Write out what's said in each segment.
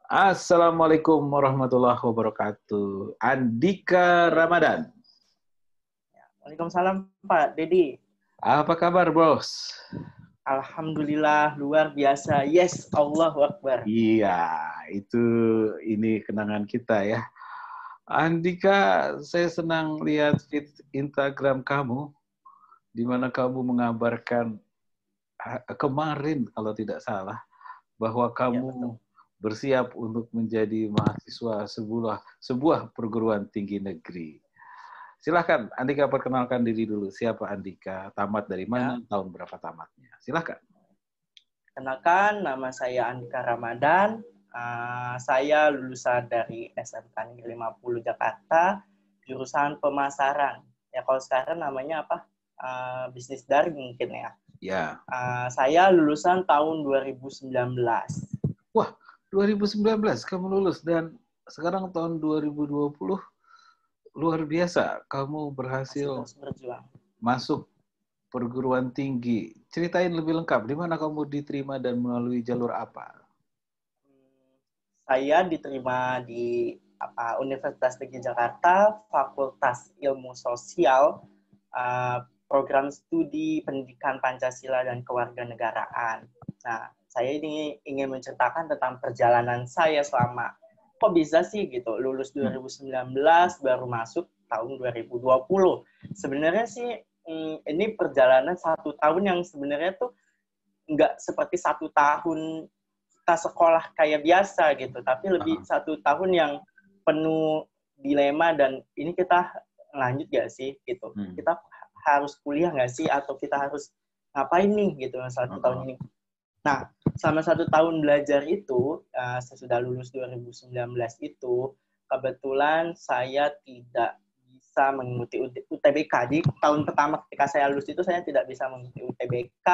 Assalamualaikum warahmatullahi wabarakatuh. Andika Ramadan. Waalaikumsalam Pak Dedi. Apa kabar, Bos? Alhamdulillah luar biasa. Yes, Allahu Akbar. Iya, itu ini kenangan kita ya. Andika, saya senang lihat feed Instagram kamu, di mana kamu mengabarkan kemarin, kalau tidak salah, bahwa Ya, kamu betul. bersiap untuk menjadi mahasiswa sebuah perguruan tinggi negeri. Silahkan, Andika perkenalkan diri dulu. Siapa Andika? Tamat dari mana? Ya. Tahun berapa tamatnya? Silahkan. Kenalkan, nama saya Andika Ramadan. Saya lulusan dari SMK Negeri 50 Jakarta, jurusan pemasaran. Ya, kalau sekarang namanya apa? Bisnis daring mungkin ya. Ya. Saya lulusan tahun 2019. Wah, 2019 kamu lulus dan sekarang tahun 2020 luar biasa. Kamu berhasil Masih terus berjuang. masuk perguruan tinggi. Ceritain lebih lengkap, di mana kamu diterima dan melalui jalur apa? Saya diterima di Universitas Negeri Jakarta, Fakultas Ilmu Sosial, program studi pendidikan Pancasila dan Kewarganegaraan. Nah, saya ini ingin menceritakan tentang perjalanan saya selama kok bisa sih gitu lulus 2019 baru masuk tahun 2020. Sebenarnya sih ini perjalanan 1 tahun yang sebenarnya tuh nggak seperti 1 tahun kita sekolah kayak biasa gitu, tapi lebih 1 tahun yang penuh dilema dan ini kita lanjut gak sih gitu, kita harus kuliah gak sih atau kita harus ngapain nih gitu 1 tahun ini. Nah, selama 1 tahun belajar itu, sesudah lulus 2019 itu, kebetulan saya tidak bisa mengikuti UTBK. Di tahun pertama ketika saya lulus itu saya tidak bisa mengikuti UTBK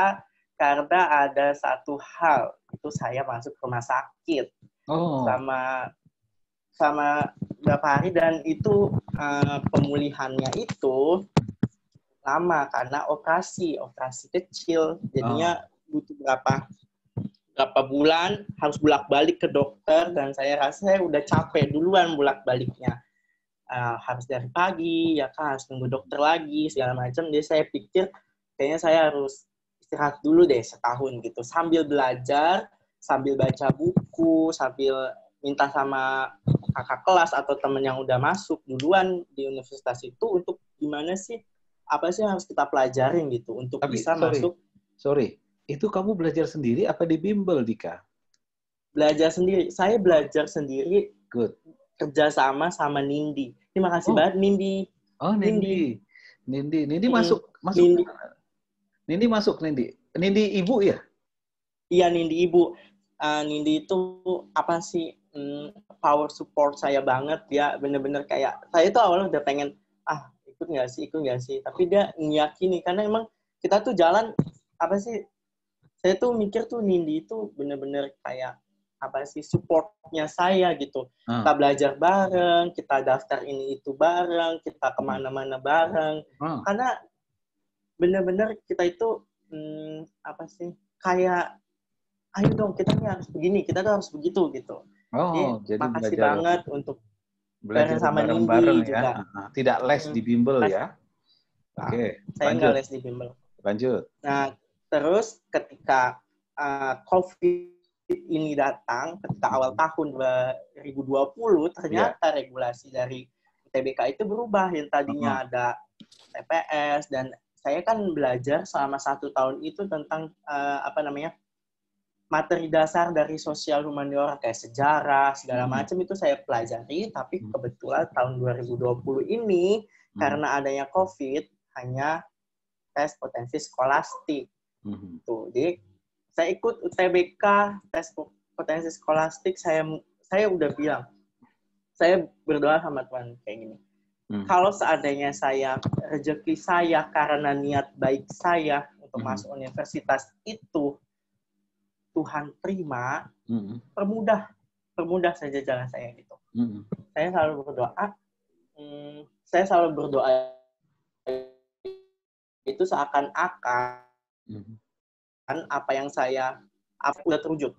karena ada satu hal, itu saya masuk rumah sakit sama beberapa hari dan itu pemulihannya itu lama karena operasi kecil, jadinya butuh berapa bulan harus bolak-balik ke dokter dan saya rasa saya udah capek duluan bolak-baliknya. Harus dari pagi ya kan, harus nunggu dokter lagi segala macam. Jadi saya pikir kayaknya saya harus istirahat dulu deh setahun gitu, sambil belajar, sambil baca buku, sambil minta sama kakak kelas atau teman yang udah masuk duluan di universitas itu untuk gimana sih, apa sih yang harus kita pelajarin gitu untuk bisa masuk. Sorry, itu kamu belajar sendiri apa di bimbel, Dika? Belajar sendiri. Saya belajar sendiri. Good. Kerjasama sama Nindi. Terima kasih banget Nindi. Oh, Nindi masuk. Nindi masuk, Nindi. Nindi ibu ya? Iya, Nindi ibu. Nindi itu apa sih, power support saya banget. Dia bener-bener kayak, saya tuh awalnya udah pengen, ikut nggak sih. Tapi dia ngiyakini, karena emang kita tuh jalan, apa sih, saya tuh mikir tuh Nindi itu bener-bener kayak, apa sih, supportnya saya gitu. Kita belajar bareng, kita daftar ini itu bareng, kita kemana-mana bareng. Karena bener-bener kita itu, apa sih, kayak, ayo dong kita nih harus begini, kita tuh harus begitu gitu. Jadi makasih banget untuk belajar sama bareng-bareng Nindi ya. juga. Tidak les di bimbel ya. Oke, saya nggak les di bimbel. Lanjut. Nah, terus ketika COVID ini datang, ketika awal tahun 2020, ternyata regulasi dari UTBK itu berubah. Yang tadinya ada TPS, dan saya kan belajar selama 1 tahun itu tentang materi dasar dari sosial humaniora kayak sejarah segala macam itu saya pelajari. Tapi kebetulan tahun 2020 ini karena adanya COVID hanya tes potensi skolastik. Tuh, jadi saya ikut UTBK tes potensi skolastik. Saya udah bilang, saya berdoa sama Tuhan kayak gini. Kalau seandainya rezeki saya karena niat baik saya untuk masuk universitas itu Tuhan terima, permudah saja jalan saya gitu. Saya selalu berdoa, itu seakan-akan apa yang udah terwujud.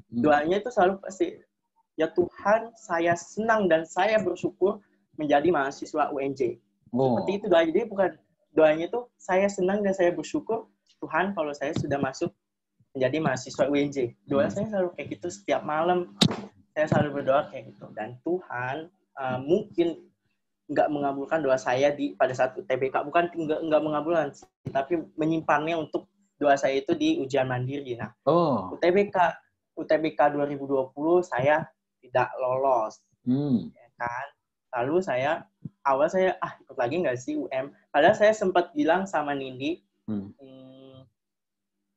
Doanya itu selalu pasti ya Tuhan, saya senang dan saya bersyukur menjadi mahasiswa UNJ. Seperti itu doanya. Jadi bukan doanya itu saya senang dan saya bersyukur Tuhan kalau saya sudah masuk menjadi mahasiswa UNJ. Doa saya selalu kayak gitu setiap malam. Saya selalu berdoa kayak gitu. Dan Tuhan mungkin nggak mengabulkan doa saya pada saat UTBK. Bukan nggak mengabulkan, tapi menyimpannya untuk doa saya itu di ujian mandiri. Nah, UTBK 2020 saya tidak lolos. Ya kan? Lalu awal saya ikut lagi nggak sih UM? Padahal saya sempat bilang sama Nindi,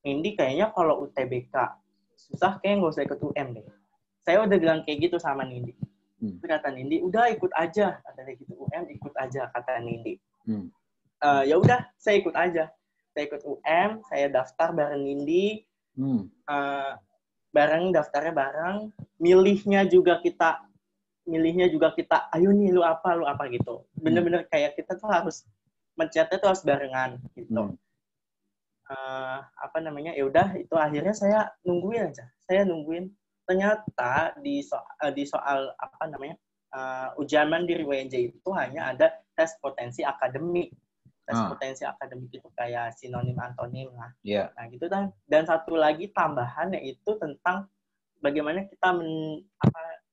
Nindi kayaknya kalau UTBK susah, kayaknya nggak usah ikut UM deh. Saya udah bilang kayak gitu sama Nindi. Kata Nindi, udah ikut aja. Kata dia gitu, UM ikut aja, kata Nindi. Ya udah, saya ikut aja. Saya ikut UM, saya daftar bareng Nindi. Daftarnya bareng. Milihnya juga kita, ayo nih lu apa gitu. Bener-bener kayak kita tuh harus mencetnya tuh harus barengan gitu. Ya udah, itu akhirnya saya nungguin aja. Saya nungguin. Ternyata di soal ujian mandiri UNJ itu hanya ada tes potensi akademik. Tes potensi akademik itu kayak sinonim antonim lah. Yeah. Nah gitu kan. Dan satu lagi tambahan yaitu tentang bagaimana kita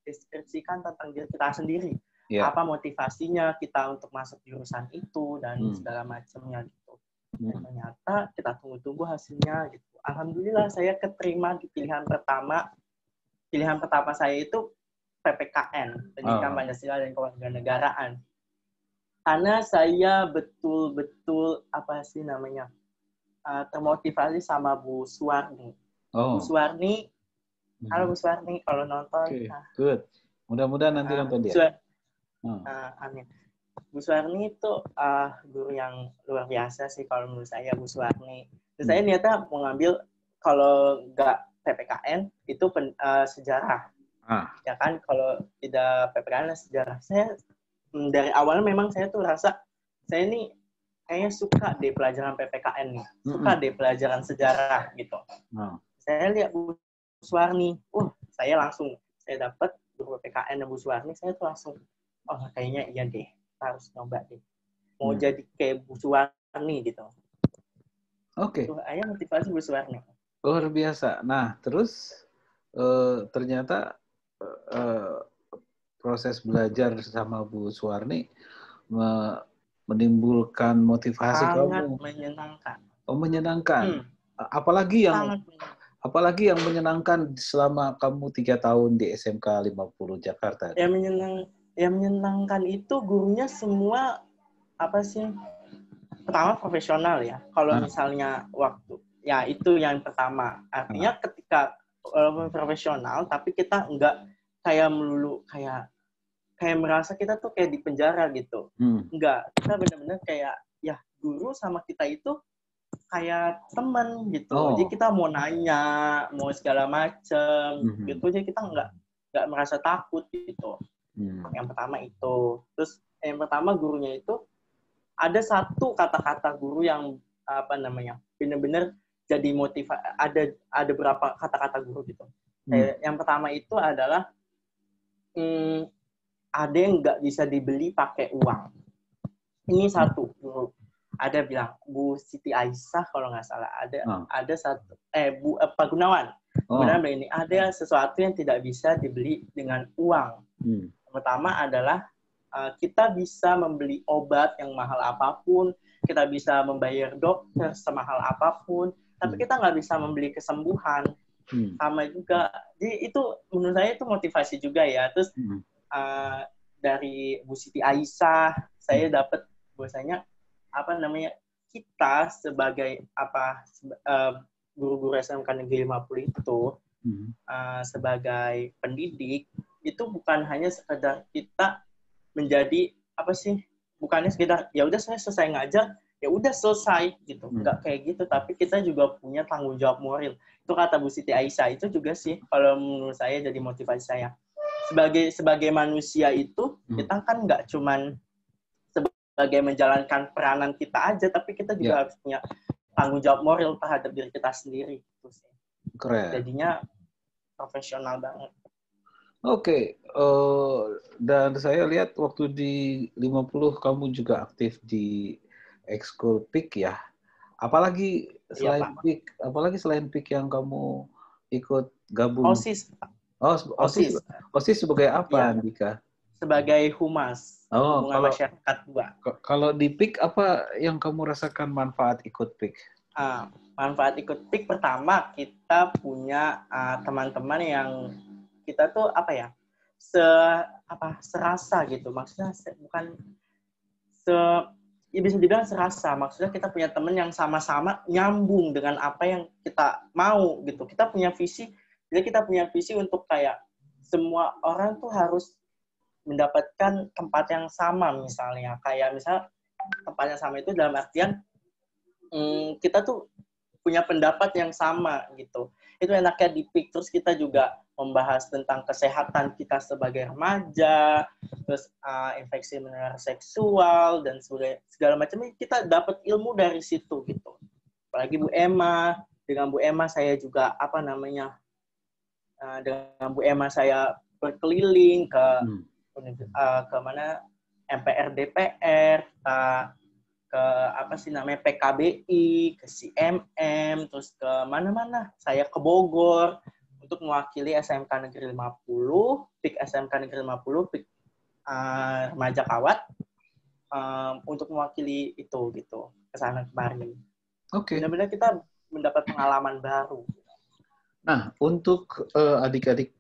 deskripsikan tentang diri kita sendiri. Yeah. Apa motivasinya kita untuk masuk jurusan itu dan segala macamnya gitu. Dan ternyata kita tunggu-tunggu hasilnya gitu. Alhamdulillah saya keterima di pilihan pertama. Pilihan pertama saya itu PPKN, Pendidikan Pancasila dan Kewarganegaraan. Karena saya betul-betul termotivasi sama Bu Suwarni. Bu Suwarni, halo Bu Suwarni, kalau nonton. Okay, good. Mudah-mudahan nanti nonton dia. Amin. Bu Suwarni itu guru yang luar biasa sih kalau menurut saya, Bu Suwarni. Saya niatnya mau ngambil kalau nggak PPKN itu sejarah. Ya kan, kalau tidak PPKN sejarah. Saya dari awalnya memang saya tuh rasa saya ini kayaknya suka deh pelajaran PPKN nih. Suka deh pelajaran sejarah gitu. Saya lihat Bu Suwarni, saya dapat guru PPKN Bu Suwarni, saya tuh langsung kayaknya iya deh, harus nyoba deh. Mau jadi kayak Bu Suwarni gitu. Oke. Ayah motivasi Bu Suwarni. Luar biasa. Nah, terus ternyata proses belajar sama Bu Suwarni menimbulkan motivasi sangat kamu. Menyenangkan. Menyenangkan. Apalagi yang menyenangkan selama kamu 3 tahun di SMK 50 Jakarta? Yang menyenangkan itu gurunya semua pertama profesional ya. Kalau misalnya ya itu yang pertama. Artinya ketika profesional, tapi kita enggak kayak melulu kayak merasa kita tuh kayak di penjara gitu. Enggak, kita benar-benar kayak ya guru sama kita itu kayak teman gitu. Jadi kita mau nanya, mau segala macem gitu. Jadi kita enggak merasa takut gitu. Yang pertama itu. Terus yang pertama gurunya itu ada satu kata-kata guru yang benar-benar jadi ada berapa kata-kata guru gitu. Yang pertama itu adalah ada yang nggak bisa dibeli pakai uang. Ini satu guru. Ada bilang Bu Siti Aisyah kalau nggak salah ada satu Pak Gunawan. Gunawan bilang ini ada sesuatu yang tidak bisa dibeli dengan uang. Yang pertama adalah kita bisa membeli obat yang mahal apapun, kita bisa membayar dokter semahal apapun, tapi kita nggak bisa membeli kesembuhan. Sama juga. Jadi itu menurut saya itu motivasi juga ya. Terus dari Bu Siti Aisyah saya dapat bahwasanya kita sebagai guru-guru SMK Negeri 50 itu sebagai pendidik itu bukan hanya sekedar kita menjadi bukannya sekedar ya udah saya selesai ngajar ya udah selesai gitu, nggak kayak gitu, tapi kita juga punya tanggung jawab moral. Itu kata Bu Siti Aisyah, itu juga sih kalau menurut saya jadi motivasi saya sebagai manusia itu kita kan nggak cuman sebagai menjalankan peranan kita aja, tapi kita juga harus punya tanggung jawab moral terhadap diri kita sendiri gitu sih. Keren. Jadinya profesional banget. Oke, dan saya lihat waktu di 50 kamu juga aktif di ekskul PIK ya. Apalagi Iya, selain Pak. PIK yang kamu ikut gabung? OSIS, Oh, OSIS, OSIS. OSIS sebagai apa, Ya, Andika? sebagai humas, Oh, hubungan masyarakat 2. kalau di PIK apa yang kamu rasakan manfaat ikut PIK? Manfaat ikut PIK pertama, kita punya teman-teman yang kita tuh apa ya, serasa gitu. Maksudnya bukan ya bisa dibilang serasa. Maksudnya kita punya teman yang sama-sama nyambung dengan apa yang kita mau gitu. Kita punya visi, jadi kita punya visi untuk kayak semua orang tuh harus mendapatkan tempat yang sama misalnya. Kayak misal tempat yang sama itu dalam artian kita tuh punya pendapat yang sama gitu. Itu enaknya di PIK. Terus kita juga membahas tentang kesehatan kita sebagai remaja, terus infeksi menular seksual dan segala macamnya, kita dapat ilmu dari situ gitu. Apalagi Bu Emma, dengan Bu Emma saya juga dengan Bu Emma saya berkeliling ke mana MPR DPR, ke PKBI, ke CMM, terus ke mana-mana. Saya ke Bogor untuk mewakili SMK Negeri 50, PIK SMK Negeri 50, PIK Remaja Kawat, untuk mewakili itu gitu, ke sana kemarin. Oke. Benar-benar kita mendapat pengalaman baru. Nah, untuk adik-adik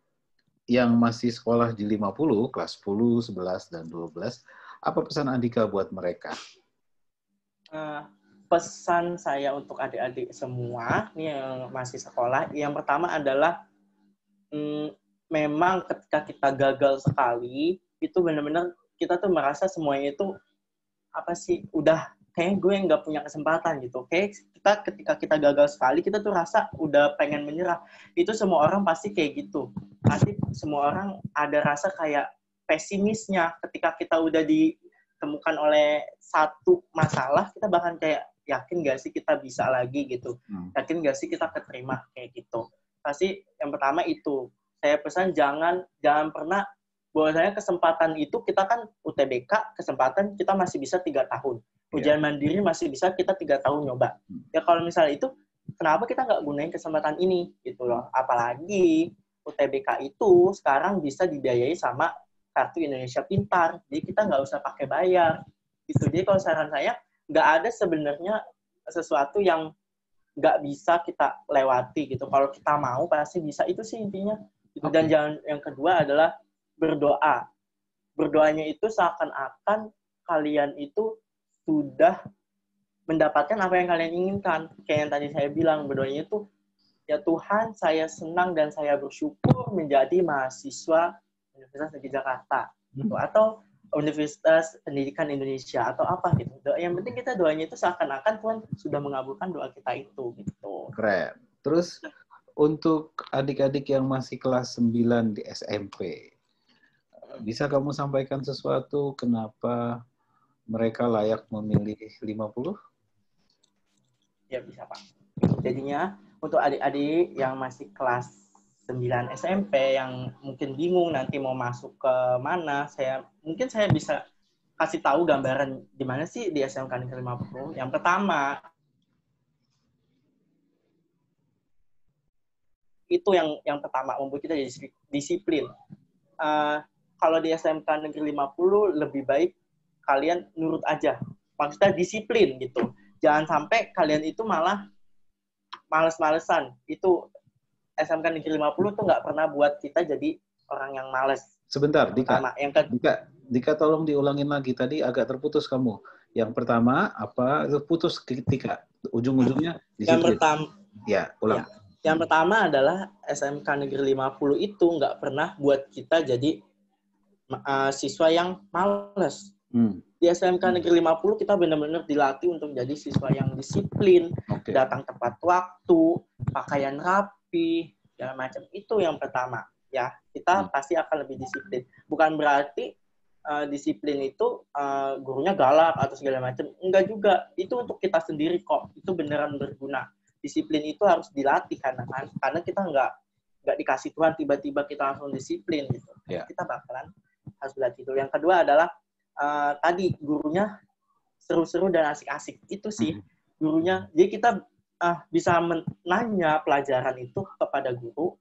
yang masih sekolah di 50, kelas 10, 11, dan 12, apa pesan Andika buat mereka? Pesan saya untuk adik-adik semua nih yang masih sekolah, yang pertama adalah memang ketika kita gagal sekali, itu benar-benar kita tuh merasa semuanya itu udah kayak gue nggak punya kesempatan gitu. Kayak ketika kita gagal sekali, kita tuh rasa udah pengen menyerah. Itu semua orang pasti kayak gitu. Pasti semua orang ada rasa kayak pesimisnya ketika kita udah ditemukan oleh satu masalah, kita bahkan kayak yakin gak sih kita bisa lagi gitu. Yakin gak sih kita keterima kayak gitu. Pasti yang pertama itu. Saya pesan jangan pernah, bahwasanya kesempatan itu kita kan UTBK, kesempatan kita masih bisa 3 tahun. Ujian mandiri masih bisa kita 3 tahun nyoba. Ya kalau misalnya itu, kenapa kita nggak gunain kesempatan ini gitu loh. Apalagi UTBK itu sekarang bisa dibiayai sama Kartu Indonesia Pintar. Jadi kita nggak usah pakai bayar. Gitu. Jadi kalau saran saya, nggak ada sebenarnya sesuatu yang nggak bisa kita lewati gitu. Kalau kita mau pasti bisa. Itu sih intinya. Gitu. Dan yang kedua adalah berdoa. Berdoanya itu seakan-akan kalian itu sudah mendapatkan apa yang kalian inginkan. Kayak yang tadi saya bilang, berdoanya itu, ya Tuhan, saya senang dan saya bersyukur menjadi mahasiswa Universitas Negeri Jakarta. Gitu. Atau Universitas Pendidikan Indonesia atau apa gitu. Yang penting kita doanya itu seakan-akan Tuhan sudah mengabulkan doa kita itu gitu. Keren. Terus untuk adik-adik yang masih kelas 9 di SMP, bisa kamu sampaikan sesuatu kenapa mereka layak memilih 50? Ya bisa Pak. Jadinya untuk adik-adik yang masih kelas 9 SMP yang mungkin bingung nanti mau masuk ke mana, mungkin saya bisa kasih tahu gambaran di mana sih di SMK Negeri 50. Yang pertama, itu yang pertama membuat kita jadi disiplin. Kalau di SMK Negeri 50 lebih baik kalian nurut aja. Maksudnya disiplin gitu. Jangan sampai kalian itu malah males-malesan. Itu SMK Negeri 50 tuh nggak pernah buat kita jadi orang yang males. Sebentar, Dika, tolong diulangin lagi. Tadi agak terputus kamu. Yang pertama, apa? Putus ketika ujung-ujungnya disiplin. Yang pertama, ya, ulang. Yang pertama adalah SMK Negeri 50 itu nggak pernah buat kita jadi siswa yang males. Di SMK Negeri 50 kita benar-benar dilatih untuk jadi siswa yang disiplin, datang tepat waktu, pakaian rapi, segala macam. Itu yang pertama. Ya, kita pasti akan lebih disiplin. Bukan berarti disiplin itu gurunya galak atau segala macam. Enggak juga. Itu untuk kita sendiri kok. Itu beneran berguna. Disiplin itu harus dilatih karena kita nggak dikasih Tuhan tiba-tiba kita langsung disiplin gitu. Kita bakalan harus berlatih dulu. Yang kedua adalah tadi gurunya seru-seru dan asik-asik. Itu sih gurunya. Jadi kita bisa menanya pelajaran itu kepada guru,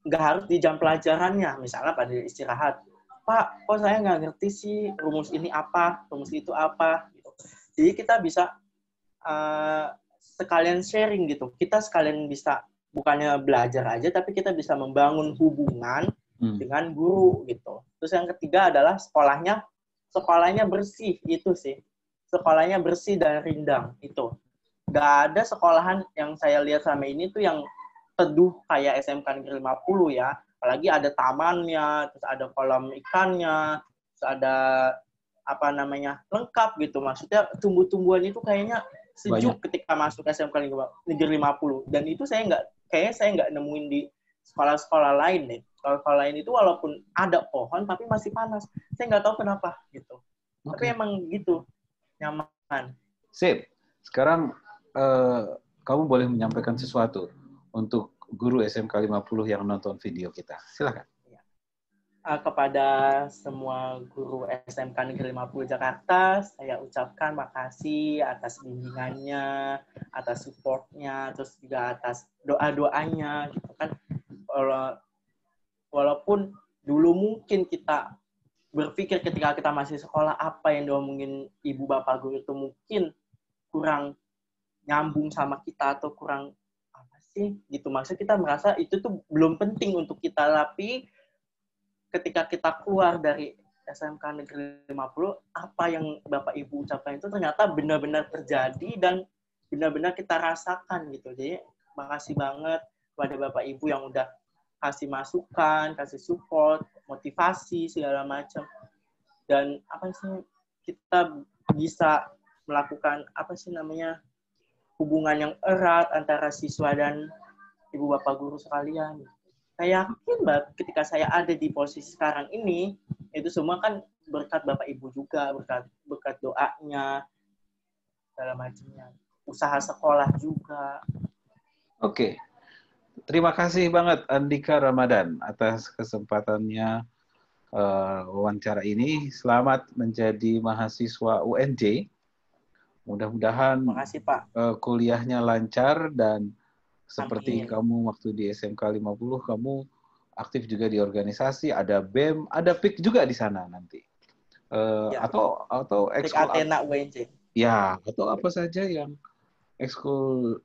nggak harus di jam pelajarannya. Misalnya pada istirahat, Pak, kok saya nggak ngerti sih rumus ini apa, rumus itu apa. Gitu. Jadi kita bisa sekalian sharing gitu. Kita sekalian bisa bukannya belajar aja, tapi kita bisa membangun hubungan dengan guru gitu. Terus yang ketiga adalah sekolahnya bersih, itu sih. Sekolahnya bersih dan rindang, itu. Nggak ada sekolahan yang saya lihat selama ini tuh yang teduh kayak SMK Negeri 50 ya. Apalagi ada tamannya, terus ada kolam ikannya, terus ada lengkap gitu. Maksudnya tumbuh-tumbuhan itu kayaknya sejuk ketika masuk SMK Negeri 50. Dan itu saya nggak nemuin di sekolah-sekolah lain deh. Sekolah lain itu walaupun ada pohon tapi masih panas. Saya nggak tahu kenapa gitu. Tapi emang gitu, nyaman. Sip. Sekarang kamu boleh menyampaikan sesuatu untuk guru SMK 50 yang nonton video kita. Silakan. Kepada semua guru SMK Negeri 50 Jakarta, saya ucapkan makasih atas bimbingannya, atas supportnya, terus juga atas doa-doanya, gitu kan. Walaupun dulu mungkin kita berpikir ketika kita masih sekolah apa yang diomongin ibu bapak guru itu mungkin kurang nyambung sama kita atau kurang apa sih gitu. Maksudnya kita merasa itu tuh belum penting untuk kita, tapi ketika kita keluar dari SMK Negeri 50, apa yang Bapak Ibu ucapkan itu ternyata benar-benar terjadi dan benar-benar kita rasakan gitu. Jadi makasih banget kepada Bapak Ibu yang udah kasih masukan, kasih support, motivasi segala macam. Dan kita bisa melakukan hubungan yang erat antara siswa dan ibu bapak guru sekalian. Saya yakin banget ketika saya ada di posisi sekarang ini, itu semua kan berkat Bapak Ibu juga, berkat doanya, segala macamnya. Usaha sekolah juga. Oke. Terima kasih banget Andika Ramadan atas kesempatannya wawancara ini. Selamat menjadi mahasiswa UNJ. Mudah-mudahan kuliahnya lancar dan seperti kamu waktu di SMK 50, kamu aktif juga di organisasi, ada BEM, ada PIK juga di sana nanti. Atau ekskul Athena UNJ. Ya, atau apa saja yang ekskul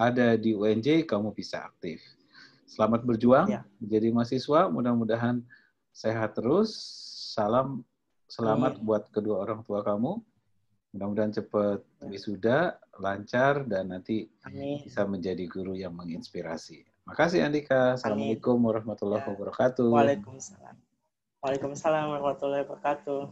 ada di UNJ, kamu bisa aktif. Selamat berjuang menjadi mahasiswa, mudah-mudahan sehat terus. Selamat buat kedua orang tua kamu. Mudah-mudahan cepat wisuda, lancar, dan nanti bisa menjadi guru yang menginspirasi. Makasih Andika. Assalamualaikum warahmatullahi wabarakatuh. Waalaikumsalam. Waalaikumsalam warahmatullahi wabarakatuh.